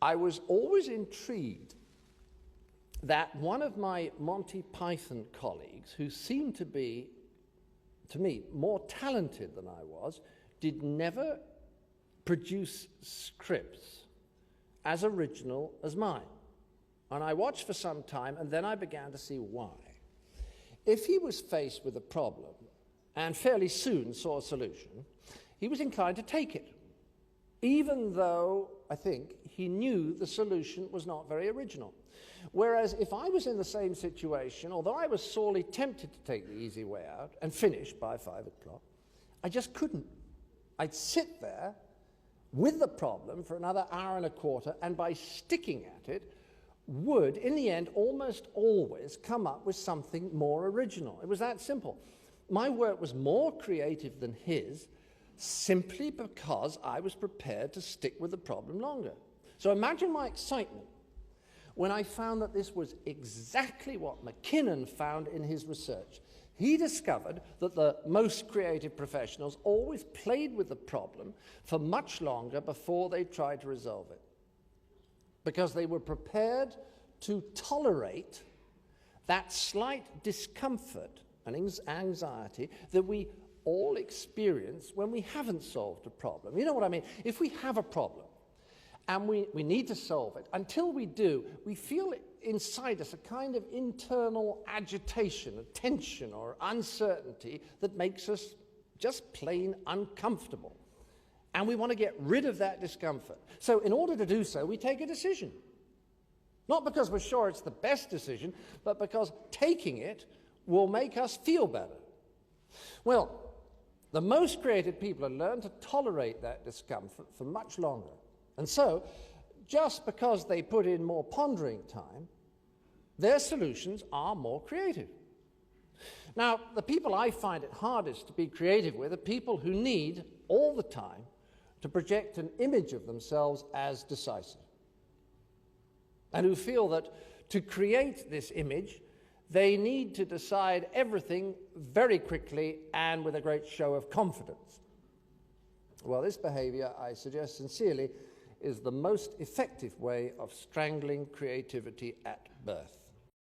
I was always intrigued that one of my Monty Python colleagues, who seemed to be, to me, more talented than I was, did never produce scripts as original as mine. And I watched for some time, and then I began to see why. If he was faced with a problem, and fairly soon saw a solution, he was inclined to take it, even though, I think, he knew the solution was not very original. Whereas if I was in the same situation, although I was sorely tempted to take the easy way out and finish by 5 o'clock, I just couldn't. I'd sit there with the problem for another hour and a quarter, and by sticking at it, would, in the end, almost always come up with something more original. It was that simple. My work was more creative than his, simply because I was prepared to stick with the problem longer. So imagine my excitement when I found that this was exactly what MacKinnon found in his research. He discovered that the most creative professionals always played with the problem for much longer before they tried to resolve it, because they were prepared to tolerate that slight discomfort and anxiety that we all experience when we haven't solved a problem. You know what I mean? If we have a problem and we need to solve it, until we do, we feel inside us a kind of internal agitation, a tension or uncertainty that makes us just plain uncomfortable. And we want to get rid of that discomfort. So in order to do so, we take a decision. Not because we're sure it's the best decision, but because taking it will make us feel better. Well, the most creative people have learned to tolerate that discomfort for much longer. And so, just because they put in more pondering time, their solutions are more creative. Now, the people I find it hardest to be creative with are people who need, all the time, to project an image of themselves as decisive, and who feel that to create this image, they need to decide everything very quickly and with a great show of confidence. Well, this behavior, I suggest sincerely, is the most effective way of strangling creativity at birth.